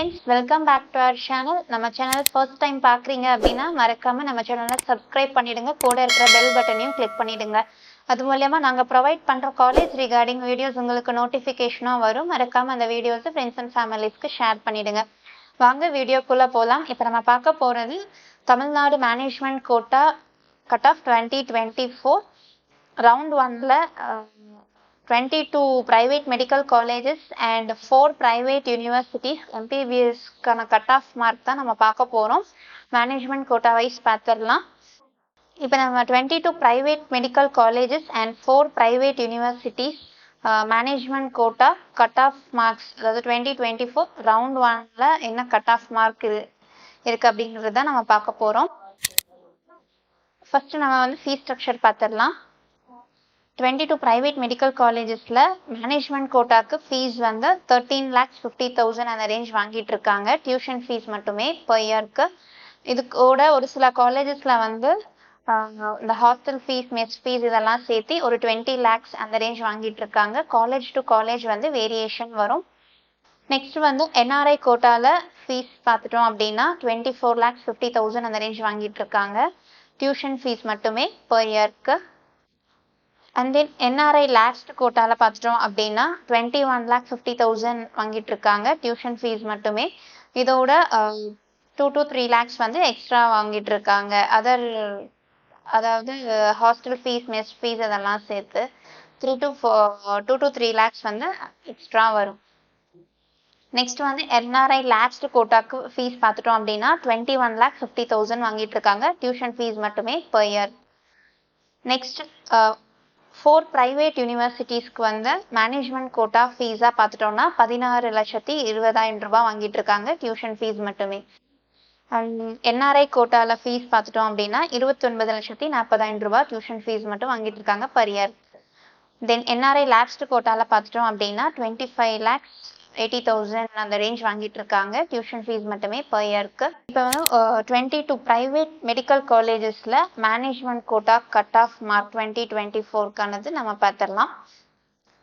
friends, welcome back to our channel. நம்ம channel first time பார்க்குறீங்க அப்படின்னா மறக்காம நம்ம சேனலை subscribe பண்ணிடுங்க. கூட இருக்கிற bell பட்டனையும் click பண்ணிடுங்க. அது மூலமா நாங்கள் ப்ரொவைட் பண்ணுற காலேஜ் ரிகார்டிங் வீடியோஸ் உங்களுக்கு நோட்டிஃபிகேஷனாக வரும். மறக்காம அந்த வீடியோஸை ஃப்ரெண்ட்ஸ் அண்ட் ஃபேமிலிஸ்க்கு ஷேர் பண்ணிடுங்க. வாங்க வீடியோக்குள்ளே போகலாம். இப்போ நம்ம பார்க்க போகிறது Tamil Nadu management quota cut off 2024 round 1ல 22 private medical colleges and 4 private universities MBBS கான கட் ஆஃப் மார்க் தான் நம்ம பார்க்க போகிறோம். மேனேஜ்மெண்ட் கோட்டா வைஸ் பார்த்துடலாம். இப்போ நம்ம 22 private medical colleges and 4 private universities management quota cut off marks, அதாவது 2024 ரவுண்ட் 1ல என்ன கட் ஆஃப் மார்க் இருக்குது அப்படிங்கிறது தான் நம்ம பார்க்க போகிறோம். ஃபஸ்ட்டு நம்ம ஃபீஸ் ஸ்ட்ரக்சர் பார்த்துடலாம். 22 private medical collegesல மேனேஜ்மெண்ட் கோட்டாக்கு ஃபீஸ் 13,50,000 அந்த ரேஞ்ச் வாங்கிட்டு இருக்காங்க. டியூஷன் ஃபீஸ் மட்டுமே per இயர்க்கு. இதுக்கூட ஒரு சில காலேஜஸ்ல இந்த ஹாஸ்டல் ஃபீஸ், மெஸ் ஃபீஸ் இதெல்லாம் சேர்த்து ஒரு 20 lakhs அந்த ரேஞ்ச் வாங்கிட்டு இருக்காங்க. காலேஜ் டு காலேஜ் வேரியேஷன் வரும். நெக்ஸ்ட் என்ஆர்ஐ கோட்டால ஃபீஸ் பார்த்துட்டோம் அப்படின்னா 24,50,000 அந்த ரேஞ்ச் வாங்கிட்டு இருக்காங்க. டியூஷன் ஃபீஸ் மட்டுமே per இயர்க்கு. அண்ட் தென் என்ஆர்ஐ லாஸ்ட் கோட்டால பார்த்துட்டோம் அப்படின்னா 21,50,000 வாங்கிட்டு இருக்காங்க. டியூஷன் ஃபீஸ் மட்டுமே. இதோட 2 to 3 lakhs எக்ஸ்ட்ரா வாங்கிட்டு இருக்காங்க. அதாவது ஹாஸ்டல் ஃபீஸ், மெஸ் ஃபீஸ் அதெல்லாம் சேர்த்து 2 to 3 lakhs எக்ஸ்ட்ரா வரும். நெக்ஸ்ட் என்ஆர்ஐ லாஸ்ட் கோட்டாக்கு ஃபீஸ் பார்த்துட்டோம் அப்படின்னா 21,50,000 வாங்கிட்டு இருக்காங்க. டியூஷன் ஃபீஸ் மட்டுமே per இயர். நெக்ஸ்ட் 4 private யூனிவர்சிட்டிஸ்க்கு மேனேஜ்மெண்ட் கோட்டா ஃபீஸாக பார்த்துட்டோம்னா 16,20,000 ரூபாய் வாங்கிட்டு இருக்காங்க. டியூஷன் ஃபீஸ் மட்டுமே. அண்ட் என்ஆர்ஐ கோட்டாவில் ஃபீஸ் பார்த்துட்டோம் அப்படின்னா 29,40,000 ரூபாய் டியூஷன் ஃபீஸ் மட்டும் வாங்கிட்டு இருக்காங்க per இயர். தென் என்ஆர்ஐ லாஸ்ட் கோட்டாவில் பார்த்துட்டோம் அப்படின்னா 25,80,000 அந்த ரேஞ்ச் வாங்கிட்டு இருக்காங்க. டியூஷன் ஃபீஸ் மட்டுமே per இயர்க்கு. இப்போ 22 private medical collegesல management quota cut off mark 2024க்கானது நம்ம பார்த்துடலாம்.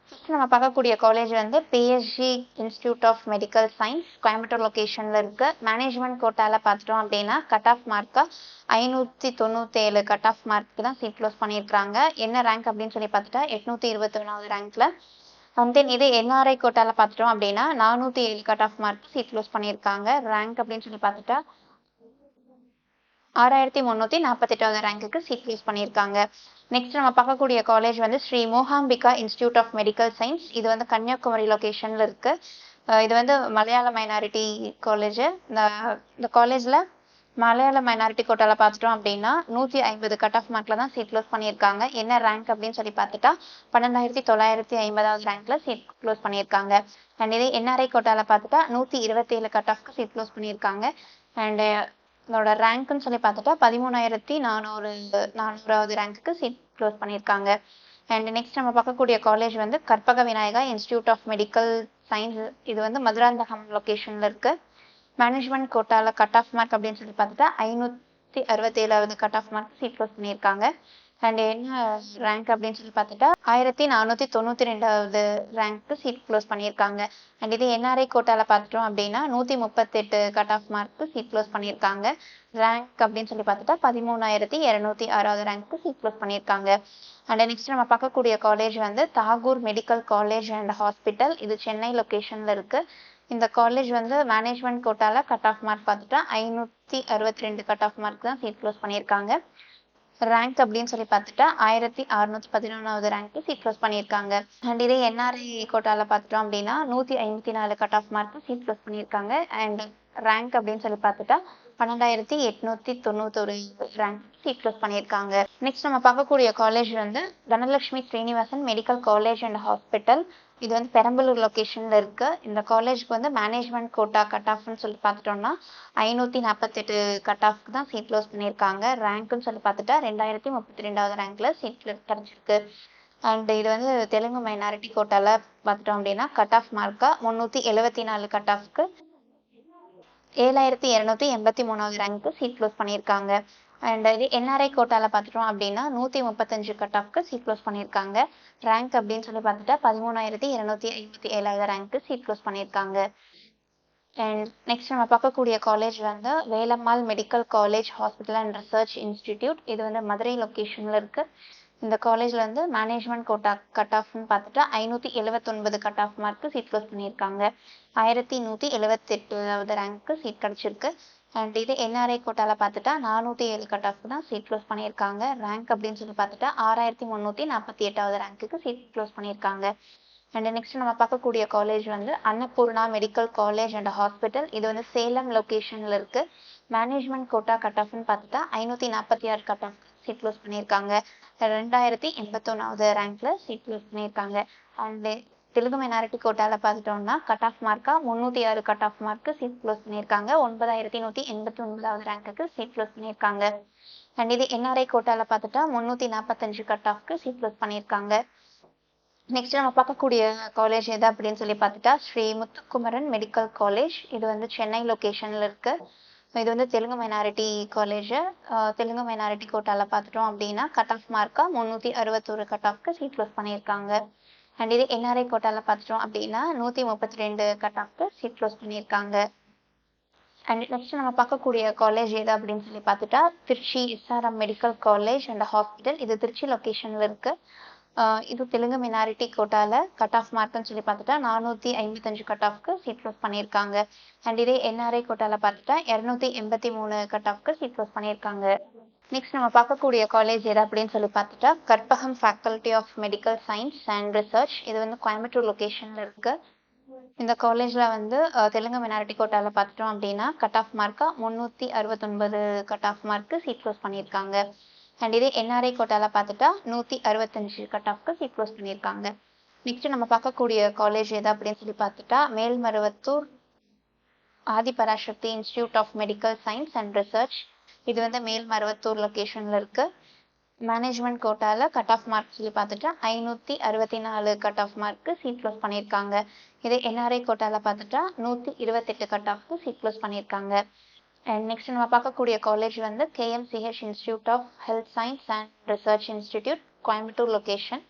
ஃபர்ஸ்ட் நம்ம பார்க்கக்கூடிய college PSG institute of medical science Coimbatore லொக்கேஷனில் இருக்கு. மேனேஜ்மெண்ட் கோட்டாவில் பார்த்துட்டோம் அப்படின்னா கட் ஆஃப் மார்க்கை 597 கட் ஆஃப் மார்க்கு தான் சீட் க்ளோஸ் பண்ணியிருக்காங்க. என்ன ரேங்க் அப்படின்னு சொல்லி பார்த்துட்டா 821வது ரேங்க்ல. அண்ட் தென் இதே என்ஆர்ஐ கோட்டாவில் பார்த்துட்டோம் அப்படின்னா 407 cut off mark seat close பண்ணியிருக்காங்க. ரேங்க் அப்படின்னு சொல்லி பார்த்துட்டா 6,348வது ரேங்க்குக்கு சீட் க்ளோஸ் பண்ணியிருக்காங்க. நெக்ஸ்ட் நம்ம பார்க்கக்கூடிய college Sri Mookambika institute of medical science. இது கன்னியாகுமரி லொக்கேஷனில் இருக்கு. இது மலையாள மைனாரிட்டி காலேஜ். இந்த காலேஜில் மலையாள மைனாரிட்டி கோட்டாவில் பார்த்துட்டோம் அப்படின்னா 150 கட் ஆஃப் மார்க்கில் தான் சீட் க்ளோஸ் பண்ணியிருக்காங்க. என்ன ரேங்க் அப்படின்னு சொல்லி பார்த்துட்டா 12,950வது ரேங்க்ல சீட் க்ளோஸ் பண்ணியிருக்காங்க. அண்ட் இதே என்ஆர்ஐ கோட்டாவில் பார்த்துட்டா 127 கட் ஆஃப்க்கு சீட் க்ளோஸ் பண்ணியிருக்காங்க. அண்ட் இதோட ரேங்க்னு சொல்லி பார்த்துட்டா 13,400வது ரேங்க்குக்கு சீட் க்ளோஸ் பண்ணியிருக்காங்க. அண்ட் நெக்ஸ்ட் நம்ம பார்க்கக்கூடிய college Karpaga Vinayaga institute of medical science. இது மதுராந்தகம் லொக்கேஷனில் இருக்கு. மேனேஜ்மெண்ட் கோட்டாவில் கட் ஆஃப் மார்க் அப்படின்னு சொல்லி பார்த்துட்டா 567வது cut off mark seat close பண்ணியிருக்காங்க. அண்ட் என்ன ரேங்க் அப்படின்னு சொல்லி பார்த்துட்டா 1,492வது ரேங்க்கு சீட் க்ளோஸ் பண்ணியிருக்காங்க. அண்ட் இது என்ஆர்ஐ கோட்டாவில் பார்த்துட்டோம் அப்படின்னா 138 கட் ஆஃப் மார்க்கு சீட் க்ளோஸ் பண்ணியிருக்காங்க. ரேங்க் அப்படின்னு சொல்லி பார்த்துட்டா 13,206வது ரேங்க்கு சீட் க்ளோஸ் பண்ணியிருக்காங்க. அண்ட் நெக்ஸ்ட் நம்ம பார்க்கக்கூடிய college Tagore medical college and hospital. இது சென்னை லொக்கேஷனில் இருக்கு. இந்த காலேஜ் மேனேஜ்மெண்ட் கோட்டாவில் கட் ஆஃப் மார்க் பார்த்துட்டா 562 கட் ஆஃப் மார்க் தான் சீட் க்ளோஸ் பண்ணியிருக்காங்க. ரேங்க் அப்படின்னு சொல்லி பார்த்துட்டா 1,611வது ரேங்க்கு சீட் க்ளோஸ் பண்ணியிருக்காங்க. அண்ட் இதே என்ஆர்ஐ கோட்டாவில் பார்த்துட்டோம் அப்படின்னா 154 கட் ஆஃப் மார்க்கு சீட் க்ளோஸ் பண்ணியிருக்காங்க. அண்ட் ரேங்க் அப்படின்னு சொல்லி பார்த்துட்டா 12,891 ரேங்க் சீட் க்ளோஸ் பண்ணியிருக்காங்க. நெக்ஸ்ட் நம்ம பார்க்கக்கூடிய college Dhanalakshmi Srinivasan medical college and hospital. இது பெரம்பலூர் லொக்கேஷனில் இருக்கு. இந்த காலேஜ்க்கு மேனேஜ்மெண்ட் கோட்டா கட் ஆஃப்னு சொல்லி பார்த்துட்டோம்னா 548 கட் ஆஃப்க்கு தான் சீட் க்ளோஸ் பண்ணியிருக்காங்க. ரேங்க்னு சொல்லி பார்த்துட்டா 2,032வது ரேங்க்ல சீட் கிடைச்சிருக்கு. அண்ட் இது தெலுங்கு மைனாரிட்டி கோட்டாவில் பார்த்துட்டோம் அப்படின்னா கட் ஆஃப் மார்க்கா 374 கட் ஆஃப்க்கு 7,283வது ரேங்க்கு சீட் க்ளோஸ் பண்ணியிருக்காங்க. அண்ட் இது என்ஆர்ஐ கோட்டாவில் பார்த்துட்டோம் அப்படின்னா 135 கட் ஆஃப்க்கு சீட் க்ளோஸ் பண்ணியிருக்காங்க. ரேங்க் அப்படின்னு சொல்லி பார்த்துட்டா 13,257வது ரேங்க்கு சீட் க்ளோஸ் பண்ணியிருக்காங்க. அண்ட் நெக்ஸ்ட் நம்ம பார்க்கக்கூடிய காலேஜ் வந்து Velammal medical college hospital and research institute. இது வந்து மதுரை லொக்கேஷனில் இருக்கு. இந்த காலேஜில் வந்து மேனேஜ்மெண்ட் கோட்டா கட் ஆஃப்னு பார்த்துட்டா 579 கட் ஆஃப் மார்க்கு சீட் க்ளோஸ் பண்ணியிருக்காங்க. 1178வது ரேங்க்கு சீட் கிடச்சிருக்கு. அண்ட் இது என்ஆர்ஐ கோட்டாவில் பார்த்துட்டா 407 கட் ஆஃப் தான் சீட் க்ளோஸ் பண்ணியிருக்காங்க. ரேங்க் அப்படின்னு சொல்லி பார்த்துட்டா 6348வது ரேங்க்குக்கு சீட் க்ளோஸ் பண்ணியிருக்காங்க. அண்ட் நெக்ஸ்ட் நம்ம பார்க்கக்கூடிய காலேஜ் வந்து Annapoorna medical college and hospital. இது வந்து சேலம் லொக்கேஷனில் இருக்கு. மேனேஜ்மெண்ட் கோட்டா கட் ஆஃப்னு பார்த்துட்டா 546 கட் ஆஃப் சீட் க்ளோஸ் பண்ணியிருக்காங்க. 2081வது ரேங்க்ல சீட் க்ளோஸ் பண்ணியிருக்காங்க. அண்டு தெலுங்கு மைனாரிட்டி கோட்டாவில் பார்த்துட்டோம்னா கட் ஆஃப் மார்க்கா 306 கட் ஆஃப் மார்க்கு சீட் க்ளோஸ் பண்ணியிருக்காங்க. 9189வது ரேங்க்குக்கு சீட் க்ளோஸ் பண்ணியிருக்காங்க. அண்ட் இது என்ஆர்ஐ கோட்டாவில் பார்த்துட்டா 345 கட் ஆஃப்க்கு சீட் க்ளோஸ் பண்ணியிருக்காங்க. நெக்ஸ்ட் நம்ம பார்க்கக்கூடிய காலேஜ் எது அப்படின்னு சொல்லி பார்த்துட்டா ஸ்ரீ முத்துக்குமரன் மெடிக்கல் காலேஜ். இது வந்து சென்னை லொக்கேஷனில் இருக்கு. இது வந்து Telugu minority college. Telugu minority கோட்டாவில் பார்த்துட்டோம் அப்படின்னா கட் ஆஃப் மார்க்கா 361 கட் ஆஃப்க்கு சீட் க்ளோஸ் பண்ணியிருக்காங்க. அண்ட் இது என்ஆர்ஐ கோட்டாவில் பார்த்துட்டோம் அப்படின்னா 132 கட் ஆஃப்க்கு சீட் க்ளோஸ் பண்ணியிருக்காங்க. அண்ட் நெக்ஸ்ட் நம்ம பார்க்கக்கூடிய காலேஜ் எது அப்படின்னு சொல்லி பார்த்துட்டா Trichy SRM medical college and hospital. இது திருச்சி லொக்கேஷனில் இருக்கு. இது தெலுங்கு மைனாரிட்டி கோட்டாவில் கட் ஆஃப் மார்க்குன்னு சொல்லி பார்த்துட்டா 455 கட் ஆஃப்க்கு சீட் க்ளோஸ் பண்ணியிருக்காங்க. அண்ட் இதே என்ஆர்ஐ கோட்டாவில் பார்த்துட்டா 283 கட் ஆஃப்க்கு சீட் க்ளோஸ் பண்ணியிருக்காங்க. நெக்ஸ்ட் நம்ம பார்க்கக்கூடிய காலேஜ் எது அப்படின்னு சொல்லி பார்த்துட்டா Karpagam faculty of medical science and research. இது வந்து கோயம்புத்தூர் லொக்கேஷனில் இருக்கு. இந்த காலேஜில் வந்து தெலுங்கு மைனாரிட்டி கோட்டாவில் பார்த்துட்டோம் அப்படின்னா கட் ஆஃப் மார்க்கா 369 கட் ஆஃப் மார்க்கு சீட் க்ளோஸ் பண்ணியிருக்காங்க. அண்ட் இதே என்ஆர்ஐ கோட்டாவில் பார்த்துட்டா 165 கட் ஆஃப்க்கு சீட் க்ளோஸ் பண்ணியிருக்காங்க. நெக்ஸ்ட் நம்ம பார்க்கக்கூடிய காலேஜ் எது அப்படின்னு சொல்லி பார்த்துட்டா Melmaruvathur Adhiparasakthi institute of medical science and research. இது வந்து மேல்மருவத்தூர் லொக்கேஷனில் இருக்கு. மேனேஜ்மெண்ட் கோட்டாவில் கட் ஆஃப் மார்க் சொல்லி பார்த்துட்டா 564 கட் ஆஃப் மார்க்கு சீட் க்ளோஸ் பண்ணியிருக்காங்க. இதே என்ஆர்ஐ கோட்டாவில் பார்த்துட்டா 128 கட் ஆஃப்க்கு சீட் க்ளோஸ் பண்ணியிருக்காங்க. அண்ட் நெக்ஸ்ட் நம்ம பார்க்கக்கூடிய காலேஜ் வந்து KMCH institute of health science and research institute Coimbatore location.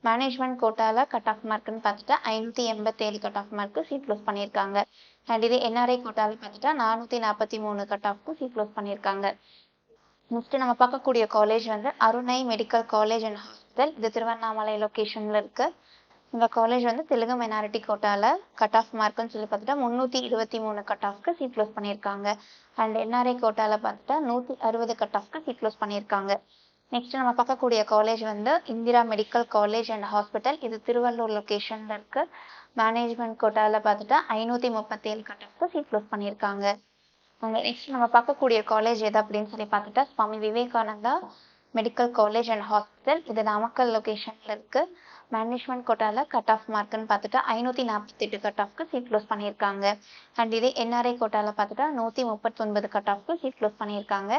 Management கோட்டாவில் கட் ஆஃப் மார்க்குன்னு பார்த்துட்டா 587 கட் ஆஃப் மார்க்கு சீட் க்ளோஸ் பண்ணியிருக்காங்க. அண்ட் இது என்ஆர்ஐ கோட்டாவில் பார்த்துட்டா 443 கட் ஆஃப்க்கு சீட் க்ளோஸ் பண்ணியிருக்காங்க. நெக்ஸ்ட் நம்ம பார்க்கக்கூடிய காலேஜ் வந்து அருணை மெடிக்கல் காலேஜ் அண்ட் ஹாஸ்பிட்டல். இது திருவண்ணாமலை லொக்கேஷனில் இருக்கு. இந்த காலேஜ் வந்து தெலுங்கு மைனாரிட்டி கோட்டாவில் கட் ஆஃப் மார்க்குன்னு சொல்லி பார்த்துட்டா 323 கட் ஆஃப்க்கு சீட் க்ளோஸ் பண்ணியிருக்காங்க. அண்ட் என்ஆர்ஐ கோட்டாவில் பார்த்துட்டா 160 கட் ஆஃப்க்கு சீட் க்ளோஸ் பண்ணியிருக்காங்க. நெக்ஸ்ட் நம்ம பார்க்கக்கூடிய காலேஜ் வந்து Indira medical college and hospital. இது திருவள்ளூர் லொக்கேஷனில் இருக்கு. மேனேஜ்மெண்ட் கோட்டாவில் பார்த்துட்டா 537 கட் ஆஃப்க்கு சீட் க்ளோஸ் பண்ணியிருக்காங்க. நெக்ஸ்ட் நம்ம பார்க்கக்கூடிய காலேஜ் எது அப்படின்னு சொல்லி பார்த்துட்டா Swami Vivekananda medical college and hospital. இது நாமக்கல் லொக்கேஷனில் இருக்கு. மேனேஜ்மெண்ட் கோட்டாவில் கட் ஆஃப் மார்க்குன்னு பார்த்துட்டா 548 கட் ஆஃப்க்கு சீட் க்ளோஸ் பண்ணியிருக்காங்க. அண்ட் இதே என்ஆர்ஐ கோட்டாவில் பார்த்துட்டா 139 கட் ஆஃப்க்கு சீட் க்ளோஸ் பண்ணியிருக்காங்க.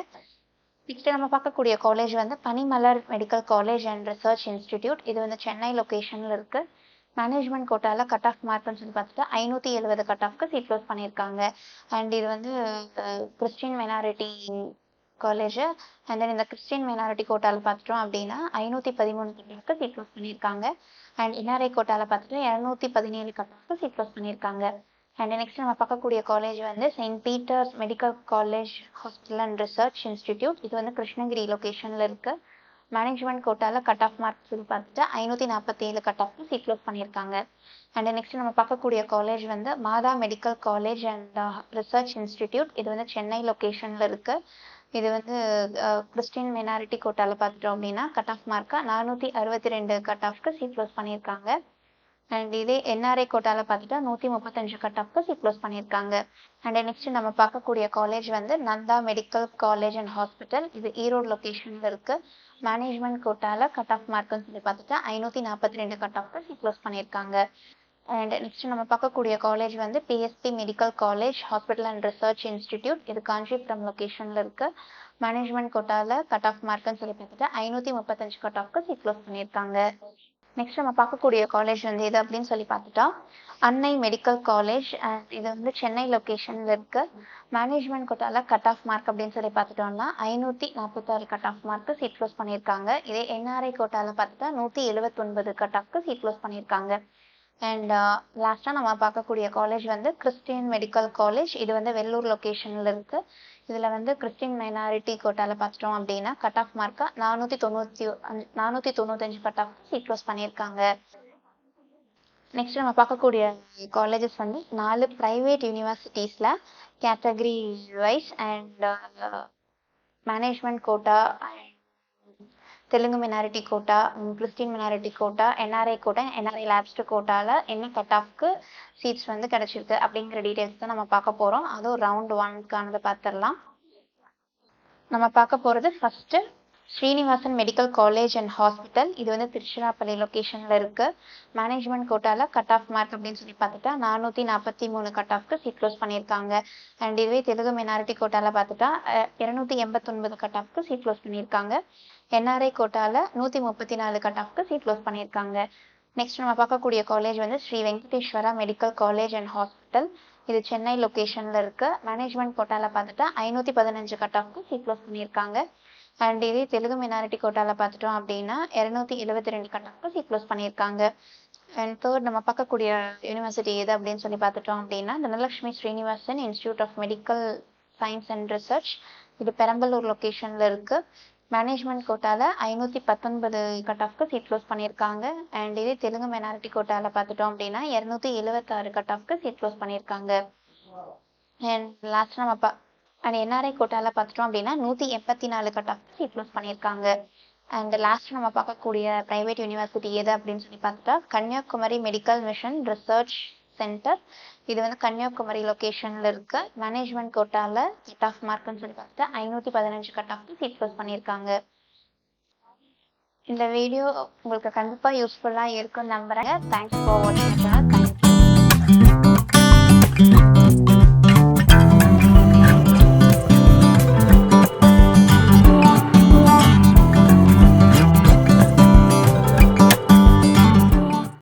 நெக்ஸ்ட் நம்ம பார்க்கக்கூடிய காலேஜ் வந்து Panimalar medical college and research institute. இது வந்து சென்னை லொக்கேஷனில் இருக்கு. மேனேஜ்மெண்ட் கோட்டாவில் கட் ஆஃப் மார்க்குன்னு சொல்லி பார்த்துட்டா 570 கட் ஆஃப்க்கு சீட் க்ளோஸ் பண்ணியிருக்காங்க. அண்ட் இது வந்து Christian minority college. And then இந்த கிறிஸ்டின் மைனாரிட்டி கோட்டாவில் பார்த்துட்டோம் அப்படின்னா 513 கட் ஆஃப்க்கு சீட் க்ளோஸ் பண்ணியிருக்காங்க. அண்ட் என்ஆர்ஐ கோட்டாவில் பார்த்துட்டு 217 கட் ஆஃப்க்கு சீட் க்ளோஸ் பண்ணியிருக்காங்க. அண்ட் நெக்ஸ்ட் நம்ம பார்க்கக்கூடிய காலேஜ் வந்து saint Peter's medical college hospital and research institute. இது வந்து கிருஷ்ணகிரி லொக்கேஷனில் இருக்கு. மேனேஜ்மெண்ட் கோட்டாவில் கட் ஆஃப் மார்க் சொல்லி பார்த்துட்டு 547 கட் ஆஃப்க்கு சீட் க்ளோஸ் பண்ணியிருக்காங்க. அண்ட் நெக்ஸ்ட் நம்ம பார்க்கக்கூடிய காலேஜ் வந்து மாதா medical college and research institute. இது வந்து சென்னை லொக்கேஷனில் இருக்கு. இது வந்து கிறிஸ்டின் மைனாரிட்டி கோட்டாவில் பார்த்துட்டோம் அப்படின்னா கட் ஆஃப் மார்க்கா 462 கட் ஆஃப்க்கு சீட் க்ளோஸ் பண்ணியிருக்காங்க. அண்ட் இதே என்ஆர்ஐ கோட்டாவில் பார்த்துட்டா 135 கட் ஆஃப்க்கு சீட் க்ளோஸ் பண்ணியிருக்காங்க. அண்ட் நெக்ஸ்ட் நம்ம பார்க்கக்கூடிய காலேஜ் வந்து Nandha medical college and hospital. இது ஈரோடு லொக்கேஷனில் இருக்கு. மேனேஜ்மெண்ட் கோட்டாவில் கட் ஆஃப் மார்க்குன்னு சொல்லி பார்த்துட்டா 542 கட் ஆஃப்க்கு சீட் க்ளோஸ் பண்ணியிருக்காங்க. அண்ட் நெக்ஸ்ட் நம்ம பார்க்கக்கூடிய காலேஜ் வந்து PSP medical college hospital and research institute. இது காஞ்சிபுரம் லொக்கேஷனில் இருக்கு. மேனேஜ்மெண்ட் கோட்டாவில் கட் ஆஃப் மார்க்குன்னு சொல்லி பார்த்துட்டா 535 கட் ஆஃப்க்கு சீட் க்ளோஸ் பண்ணியிருக்காங்க. நெக்ஸ்ட் நம்ம பார்க்கக்கூடிய காலேஜ் வந்து எது அப்படின்னு சொல்லி பார்த்துட்டா அன்னை மெடிக்கல் காலேஜ். அண்ட் இது வந்து சென்னை லொக்கேஷனில் இருக்கு. மேனேஜ்மெண்ட் கோட்டாவில் கட் ஆஃப் மார்க் அப்படின்னு சொல்லி பார்த்துட்டோம்னா 546 கட் ஆஃப் மார்க்கு சீட் க்ளோஸ் பண்ணியிருக்காங்க. இதே என்ஆர்ஐ கோட்டாவில் பார்த்துட்டா 179 கட் ஆஃப்க்கு சீட் க்ளோஸ் பண்ணியிருக்காங்க. அண்ட் லாஸ்ட்டாக நம்ம பார்க்கக்கூடிய காலேஜ் வந்து கிறிஸ்டியன் மெடிக்கல் காலேஜ். இது வந்து வெள்ளூர் லொக்கேஷனில் இருக்குது. இதில் வந்து கிறிஸ்டின் மைனாரிட்டி கோட்டாவில் பார்த்துட்டோம் அப்படின்னா கட் ஆஃப் மார்க்காக 495 கட் ஆஃப் சீட் க்ளோஸ் பண்ணியிருக்காங்க. நெக்ஸ்ட் நம்ம பார்க்கக்கூடிய காலேஜஸ் வந்து 4 ப்ரைவேட் யூனிவர்சிட்டிஸில் category wise and management quota, Telugu minority quota, Christian minority quota, NRI quota, NRI lapsed கோட்டாவில் என்ன கட் ஆஃப்க்கு சீட்ஸ் வந்து கிடச்சிருக்கு அப்படிங்கிற டீட்டெயில்ஸ் தான் நம்ம பார்க்க போகிறோம். அதுவும் ரவுண்ட் 1க்கானதை பார்த்துடலாம். நம்ம பார்க்க போகிறது first Srinivasan medical college and hospital. இது வந்து திருச்சிராப்பள்ளி லொக்கேஷனில் இருக்குது. மேனேஜ்மெண்ட் கோட்டாவில் கட் ஆஃப் மார்க் அப்படின்னு சொல்லி பார்த்துட்டா 443 கட் ஆஃப்க்கு சீட் க்ளோஸ் பண்ணியிருக்காங்க. அண்ட் இதுவே தெலுங்கு மினாரிட்டி கோட்டாவில் பார்த்துட்டா 289 கட் ஆஃப்க்கு சீட் க்ளோஸ் பண்ணியிருக்காங்க. என்ஆர்ஐ கோட்டாவில் 134 கட் ஆஃப்க்கு சீட் க்ளோஸ் பண்ணியிருக்காங்க. நெக்ஸ்ட் நம்ம பார்க்கக்கூடிய காலேஜ் வந்து Sri Venkateswara medical college and hospital. இது சென்னை லொக்கேஷனில் இருக்குது. மேனேஜ்மெண்ட் கோட்டாவில் பார்த்துட்டா 515 கட் ஆஃப்க்கு சீட் க்ளோஸ் பண்ணியிருக்காங்க. அண்ட் இதே தெலுங்கு மினாரிட்டி கோட்டாவில் பார்த்துட்டோம் அப்படின்னா 272 கட் ஆஃப்க்கு சீட் க்ளோஸ் பண்ணியிருக்காங்க. அண்ட் தேர்ட் நம்ம பார்க்கக்கூடிய யூனிவர்சிட்டி எது அப்படின்னு சொல்லி பார்த்துட்டோம் அப்படின்னா Dhanalakshmi Srinivasan institute of medical science and research. இது பெரம்பலூர் லொக்கேஷனில் இருக்குது. மேனேஜ்மெண்ட் கோட்டாவில் 519 கட் ஆஃப்க்கு சீட் க்ளோஸ் பண்ணியிருக்காங்க. அண்ட் இதே தெலுங்கு மைனாரிட்டி கோட்டாவில் பார்த்துட்டோம் அப்படின்னா 276 கட் ஆஃப்க்கு சீட் க்ளோஸ் பண்ணியிருக்காங்க. அண்ட் லாஸ்ட் நம்ம அண்ட் என்ஆர்ஐ கோட்டாவில் பார்த்துட்டோம் அப்படின்னா 184 கட் ஆஃப்க்கு சீட் க்ளோஸ் பண்ணியிருக்காங்க. அண்ட் லாஸ்ட் நம்ம பார்க்கக்கூடிய ப்ரைவேட் யூனிவர்சிட்டி எது அப்படின்னு சொல்லி பார்த்துட்டா Kanyakumari medical mission research centre. இது வந்து கன்னியாகுமரி லொக்கேஷனில் இருக்க. மேனேஜ்மெண்ட் கோட்டாவில் கட் ஆஃப் மார்க்னு சொல்லி பார்த்துட்டா 515 கட் ஆஃப்க்கு சீட் க்ளோஸ் பண்ணியிருக்காங்க. இந்த வீடியோ உங்களுக்கு கண்டிப்பாக யூஸ்ஃபுல்லாக இருக்குன்னு நம்புகிறேன். தேங்க்ஸ் ஃபார் வாட்சிங்.